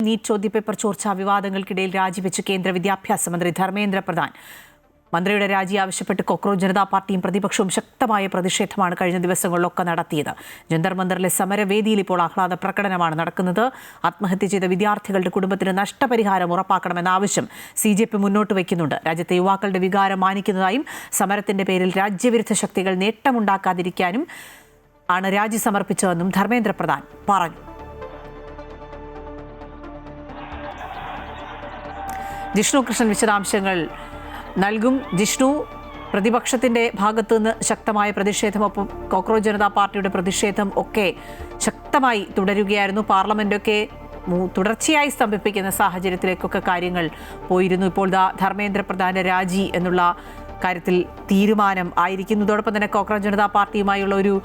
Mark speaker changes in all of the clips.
Speaker 1: NEET ചോദ്യപേപ്പർ ചോർച്ചാ വിവാദങ്ങൾക്കിടയിൽ രാജിവെച്ച് കേന്ദ്ര വിദ്യാഭ്യാസ മന്ത്രി ധർമ്മേന്ദ്ര പ്രധാൻ. മന്ത്രിയുടെ രാജി ആവശ്യപ്പെട്ട് കോക്രോച്ച് ജനതാ പാർട്ടിയും പ്രതിപക്ഷവും ശക്തമായ പ്രതിഷേധമാണ് കഴിഞ്ഞ ദിവസങ്ങളിലൊക്കെ നടത്തിയത്. ജന്തർ മന്ദറിലെ സമരവേദിയിൽ ഇപ്പോൾ ആഹ്ലാദ പ്രകടനമാണ് നടക്കുന്നത്. ആത്മഹത്യ ചെയ്ത വിദ്യാർത്ഥികളുടെ കുടുംബത്തിന് നഷ്ടപരിഹാരം ഉറപ്പാക്കണമെന്ന ആവശ്യം CJP മുന്നോട്ട് വയ്ക്കുന്നുണ്ട്. രാജ്യത്തെ യുവാക്കളുടെ വികാരം മാനിക്കുന്നതായും സമരത്തിന്റെ പേരിൽ രാജ്യവിരുദ്ധ ശക്തികൾ നേട്ടമുണ്ടാക്കാതിരിക്കാനും ആണ് രാജി സമർപ്പിച്ചതെന്നും ധർമ്മേന്ദ്ര പ്രധാൻ പറഞ്ഞു. ജിഷ്ണു കൃഷ്ണൻ വിശദാംശങ്ങൾ നൽകും. ജിഷ്ണു, പ്രതിപക്ഷത്തിന്റെ ഭാഗത്തു നിന്ന് ശക്തമായ പ്രതിഷേധമൊപ്പം കോക്രോച്ച് ജനതാ പാർട്ടിയുടെ പ്രതിഷേധം ഒക്കെ ശക്തമായി തുടരുകയായിരുന്നു. പാർലമെന്റൊക്കെ തുടർച്ചയായി സ്തംഭിപ്പിക്കുന്ന സാഹചര്യത്തിലേക്കൊക്കെ കാര്യങ്ങൾ പോയിരുന്നു. ഇപ്പോൾ ധർമ്മേന്ദ്ര പ്രധാന്റെ രാജി എന്നുള്ള കാര്യത്തിൽ തീരുമാനം ആയിരിക്കുന്നു. ഇതോടൊപ്പം തന്നെ കോക്രോച്ച് ജനതാ പാർട്ടിയുമായുള്ള ഒരു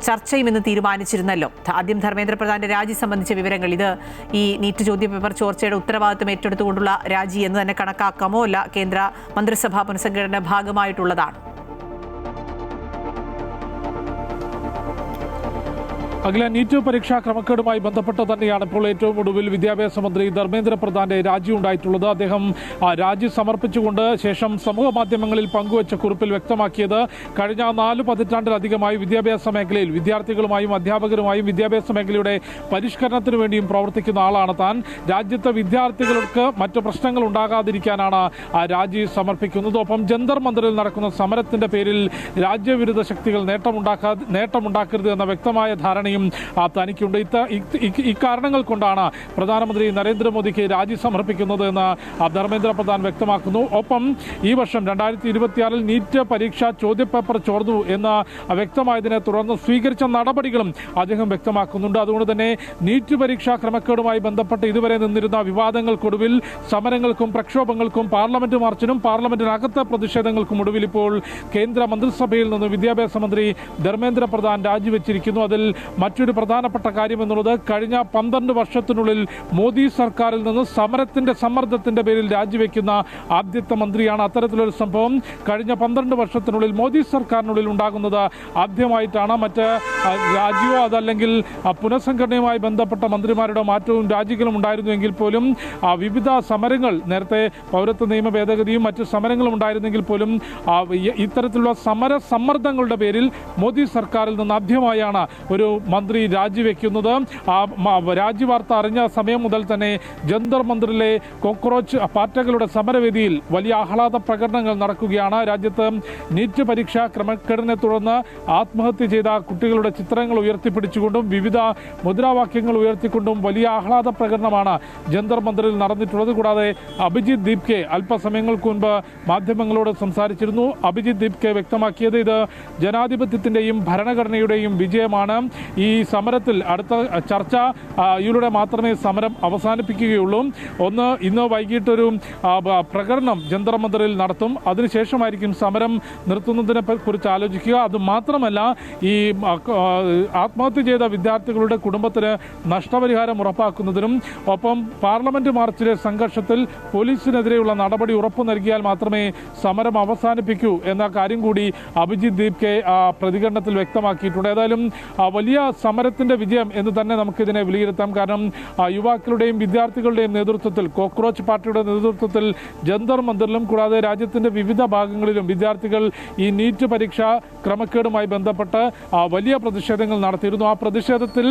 Speaker 1: ചർച്ചയും ഇന്ന് തീരുമാനിച്ചിരുന്നല്ലോ. ആദ്യം ധർമ്മേന്ദ്ര പ്രധാന്റെ രാജി സംബന്ധിച്ച വിവരങ്ങൾ, ഇത് ഈ നീറ്റ് ചോദ്യപേപ്പർ ചോർച്ചയുടെ ഉത്തരവാദിത്വം ഏറ്റെടുത്തുകൊണ്ടുള്ള രാജി എന്ന് തന്നെ കണക്കാക്കാമോ? അല്ല കേന്ദ്ര മന്ത്രിസഭാ പുനഃസംഘടനയുടെ ഭാഗമായിട്ടുള്ളതാണ്?
Speaker 2: അഖില, നീറ്റ് പരീക്ഷാ ക്രമക്കേടുമായി ബന്ധപ്പെട്ട് തന്നെയാണ് ഇപ്പോൾ ഏറ്റവും ഒടുവിൽ വിദ്യാഭ്യാസ മന്ത്രി ധർമ്മേന്ദ്ര പ്രധാന്റെ രാജി ഉണ്ടായിട്ടുള്ളത്. അദ്ദേഹം രാജി സമർപ്പിച്ചുകൊണ്ട് ശേഷം സമൂഹ മാധ്യമങ്ങളിൽ പങ്കുവച്ച കുറിപ്പിൽ വ്യക്തമാക്കിയത്, കഴിഞ്ഞ 4 പതിറ്റാണ്ടിലധികമായി വിദ്യാഭ്യാസ മേഖലയിൽ വിദ്യാർത്ഥികളുമായും അധ്യാപകരുമായും വിദ്യാഭ്യാസ മേഖലയുടെ പരിഷ്കരണത്തിനു വേണ്ടിയും പ്രവർത്തിക്കുന്ന ആളാണ് താൻ. രാജ്യത്തെ വിദ്യാർത്ഥികൾക്ക് മറ്റ് പ്രശ്നങ്ങൾ ഉണ്ടാകാതിരിക്കാനാണ് രാജി സമർപ്പിക്കുന്നത്. ഒപ്പം ജന്തർ മന്ദറിൽ നടക്കുന്ന സമരത്തിന്റെ പേരിൽ രാജ്യവിരുദ്ധ ശക്തികൾ നേട്ടമുണ്ടാക്കരുത് എന്ന വ്യക്തമായ ധാരണ തനിക്കുണ്ട്. ഇക്കാരണങ്ങൾ കൊണ്ടാണ് പ്രധാനമന്ത്രി നരേന്ദ്രമോദിക്ക് രാജി സമർപ്പിക്കുന്നത് എന്ന് ധർമ്മേന്ദ്ര പ്രധാൻ വ്യക്തമാക്കുന്നു. ഒപ്പം ഈ വർഷം 2026 നീറ്റ് പരീക്ഷാ ചോദ്യപേപ്പർ ചോർന്നു എന്ന് വ്യക്തമായതിനെ തുടർന്ന് സ്വീകരിച്ച നടപടികളും അദ്ദേഹം വ്യക്തമാക്കുന്നുണ്ട്. അതുകൊണ്ട് തന്നെ നീറ്റ് പരീക്ഷാ ക്രമക്കേടുമായി ബന്ധപ്പെട്ട് ഇതുവരെ നിന്നിരുന്ന വിവാദങ്ങൾക്കൊടുവിൽ സമരങ്ങൾക്കും പ്രക്ഷോഭങ്ങൾക്കും പാർലമെന്റ് മാർച്ചിനും പാർലമെന്റിനകത്തെ പ്രതിഷേധങ്ങൾക്കും ഒടുവിൽ ഇപ്പോൾ കേന്ദ്ര മന്ത്രിസഭയിൽ നിന്ന് വിദ്യാഭ്യാസ മന്ത്രി ധർമ്മേന്ദ്ര പ്രധാൻ രാജിവെച്ചിരിക്കുന്നു. അതിൽ മറ്റൊരു പ്രധാനപ്പെട്ട കാര്യം എന്നുള്ളത്, കഴിഞ്ഞ 12 വർഷത്തിനുള്ളിൽ മോദി സർക്കാരിൽ നിന്ന് സമരത്തിന്റെ സമ്മർദ്ദത്തിന്റെ പേരിൽ രാജിവെക്കുന്ന ആദ്യത്തെ മന്ത്രിയാണ്. അത്തരത്തിലൊരു സംഭവം കഴിഞ്ഞ 12 വർഷത്തിനുള്ളിൽ മോദി സർക്കാരിനുള്ളിൽ ഉണ്ടാകുന്നത് ആദ്യമായിട്ടാണ്. മറ്റ് രാജിയോ അതല്ലെങ്കിൽ പുനഃസംഘടനയുമായി ബന്ധപ്പെട്ട മന്ത്രിമാരുടെ മാറ്റവും രാജികളും ഉണ്ടായിരുന്നുവെങ്കിൽ പോലും വിവിധ സമരങ്ങൾ, നേരത്തെ പൗരത്വ നിയമ ഭേദഗതിയും മറ്റ് സമരങ്ങളും ഉണ്ടായിരുന്നെങ്കിൽ പോലും ഇത്തരത്തിലുള്ള സമര സമ്മർദ്ദങ്ങളുടെ പേരിൽ മോദി സർക്കാരിൽ നിന്ന് ആദ്യമായാണ് ഒരു മന്ത്രി രാജിവെക്കുന്നത്. രാജി വാർത്ത അറിഞ്ഞ സമയം മുതൽ തന്നെ ജന്തർ മന്ദറിലെ കോക്രോച്ച് പാർട്ടികളുടെ സമരവേദിയിൽ വലിയ ആഹ്ലാദ പ്രകടനങ്ങൾ നടക്കുകയാണ്. രാജ്യത്ത് നീറ്റ് പരീക്ഷാ ക്രമക്കേടിനെ തുടർന്ന് ആത്മഹത്യ ചെയ്ത കുട്ടികളുടെ ചിത്രങ്ങൾ ഉയർത്തിപ്പിടിച്ചുകൊണ്ടും വിവിധ മുദ്രാവാക്യങ്ങൾ ഉയർത്തിക്കൊണ്ടും വലിയ ആഹ്ലാദ പ്രകടനമാണ് ജന്തർ മന്ദറിൽ നടന്നിട്ടുള്ളത്. കൂടാതെ അഭിജിത് ദീപ്കെ അല്പസമയങ്ങൾക്ക് മുൻപ് മാധ്യമങ്ങളോട് സംസാരിച്ചിരുന്നു. അഭിജിത് ദീപ്കെ വ്യക്തമാക്കിയത്, ഇത് ജനാധിപത്യത്തിന്റെയും ഭരണഘടനയുടെയും വിജയമാണ്. ഈ സമരത്തിൽ അടുത്ത ചർച്ച ഇതിലൂടെ മാത്രമേ സമരം അവസാനിപ്പിക്കുകയുള്ളൂ. ഇന്ന് വൈകിട്ടൊരു പ്രകടനം ജന്തർ മന്ദറിൽ നടത്തും. അതിനുശേഷമായിരിക്കും സമരം നിർത്തുന്നതിനെ കുറിച്ച് ആലോചിക്കുക. അത് മാത്രമല്ല, ഈ ആത്മഹത്യ ചെയ്ത വിദ്യാർത്ഥികളുടെ കുടുംബത്തിന് നഷ്ടപരിഹാരം ഉറപ്പാക്കുന്നതിനും ഒപ്പം പാർലമെന്റ് മാർച്ചിലെ സംഘർഷത്തിൽ പോലീസിനെതിരെയുള്ള നടപടി ഉറപ്പു നൽകിയാൽ മാത്രമേ സമരം അവസാനിപ്പിക്കൂ എന്ന കാര്യം കൂടി അഭിജിത് ദീപ്കെ പ്രതികരണത്തിൽ വ്യക്തമാക്കിയിട്ടുണ്ട്. ഏതായാലും വലിയ സമരത്തിന്റെ വിജയം എന്ന് തന്നെ നമുക്കിതിനെ വിലയിരുത്താം. കാരണം യുവാക്കളുടെയും വിദ്യാർത്ഥികളുടെയും നേതൃത്വത്തിൽ, കോക്രോച്ച് പാർട്ടിയുടെ നേതൃത്വത്തിൽ ജന്തർ മന്ദറിലും കൂടാതെ രാജ്യത്തിന്റെ വിവിധ ഭാഗങ്ങളിലും വിദ്യാർത്ഥികൾ ഈ നീറ്റ് പരീക്ഷാ ക്രമക്കേടുമായി ബന്ധപ്പെട്ട് വലിയ പ്രതിഷേധങ്ങൾ നടത്തിയിരുന്നു. ആ പ്രതിഷേധത്തിൽ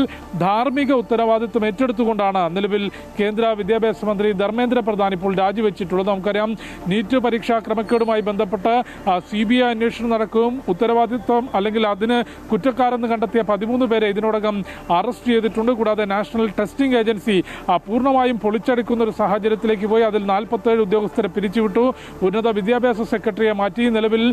Speaker 2: ധാർമ്മിക ഉത്തരവാദിത്വം ഏറ്റെടുത്തുകൊണ്ടാണ് നിലവിൽ കേന്ദ്ര വിദ്യാഭ്യാസ മന്ത്രി ധർമ്മേന്ദ്ര പ്രധാൻ ഇപ്പോൾ രാജിവെച്ചിട്ടുള്ളത്. നമുക്കറിയാം, നീറ്റ് പരീക്ഷാ ക്രമക്കേടുമായി ബന്ധപ്പെട്ട് CBI അന്വേഷണം നടക്കുകയും ഉത്തരവാദിത്വം അല്ലെങ്കിൽ അതിന് കുറ്റക്കാരെന്ന് കണ്ടെത്തിയ 13 പേരെ ഇതിനോടകം അറസ്റ്റ് ചെയ്തിട്ടുണ്ട്. കൂടാതെ നാഷണൽ ടെസ്റ്റിംഗ് ഏജൻസി പൂർണ്ണമായും പൊളിച്ചടുക്കുന്ന ഒരു സാഹചര്യത്തിലേക്ക് പോയി. അതിൽ 47 ഉദ്യോഗസ്ഥരെ പിരിച്ചുവിട്ടു. ഉന്നത വിദ്യാഭ്യാസ സെക്രട്ടറിയെ മാറ്റി. നിലവിൽ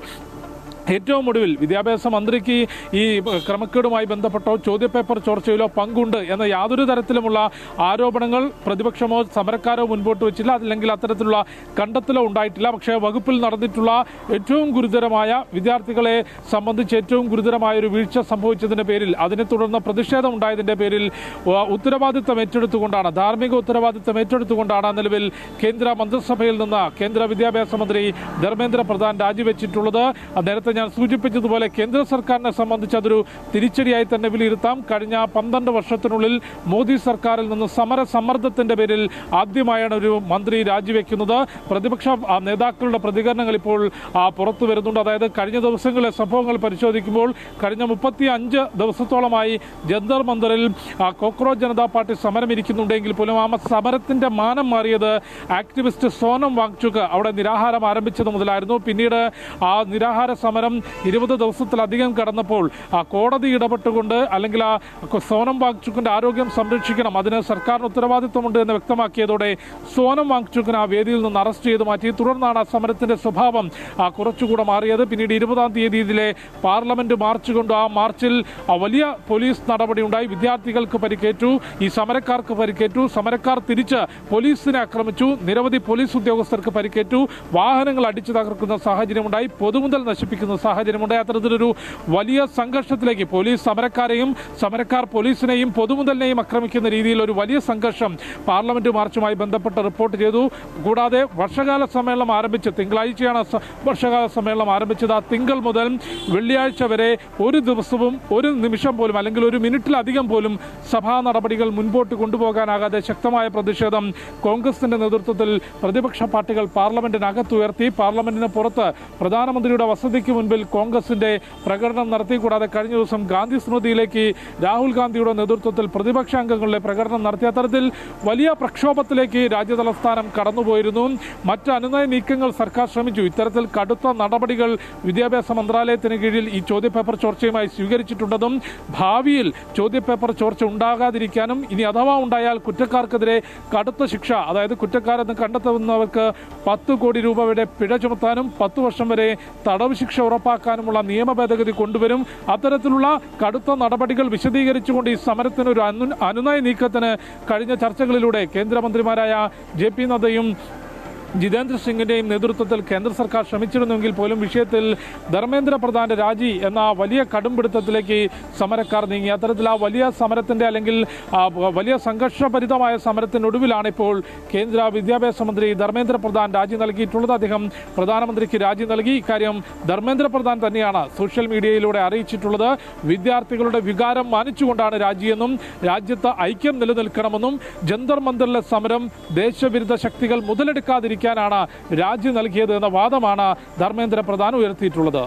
Speaker 2: ഏറ്റവും ഒടുവിൽ വിദ്യാഭ്യാസ മന്ത്രിക്ക് ഈ ക്രമക്കേടുമായി ബന്ധപ്പെട്ടോ ചോദ്യപേപ്പർ ചോർച്ചയിലോ പങ്കുണ്ട് എന്ന യാതൊരു തരത്തിലുമുള്ള ആരോപണങ്ങൾ പ്രതിപക്ഷമോ സമരക്കാരോ മുൻപോട്ട് വെച്ചില്ല. അല്ലെങ്കിൽ അത്തരത്തിലുള്ള കണ്ടെത്തലോ ഉണ്ടായിട്ടില്ല. പക്ഷേ വകുപ്പിൽ നടന്നിട്ടുള്ള ഏറ്റവും ഗുരുതരമായ, വിദ്യാർത്ഥികളെ സംബന്ധിച്ച് ഏറ്റവും ഗുരുതരമായ ഒരു വീഴ്ച സംഭവിച്ചതിൻ്റെ പേരിൽ, അതിനെ തുടർന്ന് പ്രതിഷേധം ഉണ്ടായതിൻ്റെ പേരിൽ ഉത്തരവാദിത്തം ഏറ്റെടുത്തുകൊണ്ടാണ്, ധാർമ്മിക ഉത്തരവാദിത്തം ഏറ്റെടുത്തുകൊണ്ടാണ് നിലവിൽ കേന്ദ്ര മന്ത്രിസഭയിൽ നിന്ന് കേന്ദ്ര വിദ്യാഭ്യാസ മന്ത്രി ധർമ്മേന്ദ്ര പ്രധാൻ രാജിവെച്ചിട്ടുള്ളത്. നേരത്തെ ഞാൻ സൂചിപ്പിച്ചതുപോലെ കേന്ദ്ര സർക്കാരിനെ സംബന്ധിച്ച് അതൊരു തിരിച്ചടിയായി തന്നെ വിലയിരുത്താം. കഴിഞ്ഞ 12 വർഷത്തിനുള്ളിൽ മോദി സർക്കാരിൽ നിന്ന് സമര സമ്മർദ്ദത്തിന്റെ പേരിൽ ആദ്യമായാണ് ഒരു മന്ത്രി രാജിവെക്കുന്നത്. പ്രതിപക്ഷ നേതാക്കളുടെ പ്രതികരണങ്ങൾ ഇപ്പോൾ പുറത്തു വരുന്നുണ്ട്. അതായത് കഴിഞ്ഞ ദിവസങ്ങളിലെ സംഭവങ്ങൾ പരിശോധിക്കുമ്പോൾ കഴിഞ്ഞ 35 ദിവസത്തോളമായി ജന്തർ മന്ദറിൽ കോക്രോച്ച് ജനതാ പാർട്ടി സമരം ഇരിക്കുന്നുണ്ടെങ്കിൽ പോലും ആ സമരത്തിന്റെ മാനം മാറിയത് ആക്ടിവിസ്റ്റ് സോനം വാങ്ചുക് അവിടെ നിരാഹാരം ആരംഭിച്ചത് മുതലായിരുന്നു. പിന്നീട് ആ നിരാഹാര സമരം 20 ദിവസത്തിലധികം കടന്നപ്പോൾ കോടതി ഇടപെട്ടുകൊണ്ട് അല്ലെങ്കിൽ ആ സോനം വാങ്ചുക്കിന്റെ ആരോഗ്യം സംരക്ഷിക്കണം, അതിന് സർക്കാരിന് ഉത്തരവാദിത്വമുണ്ട് എന്ന് വ്യക്തമാക്കിയതോടെ സോനം വാങ്ചുക്കിനെ ആ വേദിയിൽ നിന്ന് അറസ്റ്റ് ചെയ്ത് മാറ്റി. തുടർന്നാണ് ആ സമരത്തിന്റെ സ്വഭാവം കുറച്ചുകൂടെ മാറിയത്. പിന്നീട് 20-ാം തീയതിയിലെ പാർലമെന്റ് മാർച്ച് കൊണ്ട് ആ മാർച്ചിൽ വലിയ പോലീസ് നടപടി ഉണ്ടായി. വിദ്യാർത്ഥികൾക്ക് പരിക്കേറ്റു, ഈ സമരക്കാർക്ക് പരിക്കേറ്റു, സമരക്കാർ തിരിച്ച് പോലീസിനെ ആക്രമിച്ചു, നിരവധി പോലീസ് ഉദ്യോഗസ്ഥർക്ക് പരിക്കേറ്റു, വാഹനങ്ങൾ അടിച്ചു തകർക്കുന്ന സാഹചര്യമുണ്ടായി, പൊതുമുതൽ നശിപ്പിക്കുന്ന സാഹചര്യമുണ്ടായി. അത്തരത്തിലൊരു വലിയ സംഘർഷത്തിലേക്ക് പോലീസ് സമരക്കാരെയും സമരക്കാർ പോലീസിനെയും പൊതുമുതലിനെയും ആക്രമിക്കുന്ന രീതിയിൽ ഒരു വലിയ സംഘർഷം പാർലമെന്റ് മാർച്ചുമായി ബന്ധപ്പെട്ട് റിപ്പോർട്ട് ചെയ്തു. കൂടാതെ വർഷകാല സമ്മേളനം ആരംഭിച്ച് തിങ്കളാഴ്ചയാണ് വർഷകാല സമ്മേളനം ആരംഭിച്ചത്. ആ തിങ്കൾ മുതൽ വെള്ളിയാഴ്ച വരെ ഒരു ദിവസവും ഒരു നിമിഷം പോലും അല്ലെങ്കിൽ ഒരു മിനിറ്റിലധികം പോലും സഭാ നടപടികൾ മുൻപോട്ട് കൊണ്ടുപോകാനാകാതെ ശക്തമായ പ്രതിഷേധം കോൺഗ്രസിന്റെ നേതൃത്വത്തിൽ പ്രതിപക്ഷ പാർട്ടികൾ പാർലമെന്റിനകത്തുയർത്തി. പാർലമെന്റിന് പുറത്ത് പ്രധാനമന്ത്രിയുടെ വസതിക്ക് മുൻപിൽ കോൺഗ്രസിന്റെ പ്രകടനം നടത്തി. കൂടാതെ കഴിഞ്ഞ ദിവസം ഗാന്ധി സ്മൃതിയിലേക്ക് രാഹുൽ ഗാന്ധിയുടെ നേതൃത്വത്തിൽ പ്രതിപക്ഷ അംഗങ്ങളുടെ പ്രകടനം നടത്തിയ തരത്തിൽ വലിയ പ്രക്ഷോഭത്തിലേക്ക് രാജ്യതലസ്ഥാനം കടന്നുപോയിരുന്നു. മറ്റ് അനുനയ നീക്കങ്ങൾ സർക്കാർ ശ്രമിച്ചു. ഇത്തരത്തിൽ കടുത്ത നടപടികൾ വിദ്യാഭ്യാസ മന്ത്രാലയത്തിന് കീഴിൽ ഈ ചോദ്യപേപ്പർ ചോർച്ചയുമായി സ്വീകരിച്ചിട്ടുണ്ടെന്നും ഭാവിയിൽ ചോദ്യപേപ്പർ ചോർച്ച ഉണ്ടാകാതിരിക്കാനും ഇനി അഥവാ ഉണ്ടായാൽ കുറ്റക്കാർക്കെതിരെ കടുത്ത ശിക്ഷ, അതായത് കുറ്റക്കാരെന്ന് കണ്ടെത്തുന്നവർക്ക് 10 കോടി രൂപ വരെ പിഴ ചുമത്താനും 10 വർഷം വരെ തടവ് ശിക്ഷ ഉറപ്പാക്കാനുമുള്ള നിയമ ഭേദഗതി കൊണ്ടുവരും. അത്തരത്തിലുള്ള കടുത്ത നടപടികൾ വിശദീകരിച്ചുകൊണ്ട് ഈ സമരത്തിന് ഒരു അനുനയ നീക്കത്തിന് കഴിഞ്ഞ ചർച്ചകളിലൂടെ കേന്ദ്രമന്ത്രിമാരായ JP നദ്ദയും ജിതേന്ദ്ര സിംഗിന്റെയും നേതൃത്വത്തിൽ കേന്ദ്ര സർക്കാർ ശ്രമിച്ചിരുന്നെങ്കിൽ പോലും വിഷയത്തിൽ ധർമ്മേന്ദ്ര പ്രധാന്റെ രാജി എന്ന വലിയ കടുംപിടുത്തത്തിലേക്ക് സമരക്കാർ നീങ്ങി. അത്തരത്തിൽ ആ വലിയ സമരത്തിന്റെ അല്ലെങ്കിൽ വലിയ സംഘർഷഭരിതമായ സമരത്തിനൊടുവിലാണ് ഇപ്പോൾ കേന്ദ്ര വിദ്യാഭ്യാസ മന്ത്രി ധർമ്മേന്ദ്ര പ്രധാൻ രാജി നൽകിയിട്ടുള്ളത്. അദ്ദേഹം പ്രധാനമന്ത്രിക്ക് രാജി നൽകി. ഇക്കാര്യം ധർമ്മേന്ദ്ര പ്രധാൻ തന്നെയാണ് സോഷ്യൽ മീഡിയയിലൂടെ അറിയിച്ചിട്ടുള്ളത്. വിദ്യാർത്ഥികളുടെ വികാരം മാനിച്ചുകൊണ്ടാണ് രാജിയെന്നും രാജ്യത്ത് ഐക്യം നിലനിൽക്കണമെന്നും ജന്തർ മന്ദറിലെ സമരം ദേശവിരുദ്ധ ശക്തികൾ മുതലെടുക്കാതിരിക്കാൻ രാജി നൽകിയത് എന്ന വാദമാണ് ധർമ്മേന്ദ്ര പ്രധാൻ ഉയർത്തിയിട്ടുള്ളത്.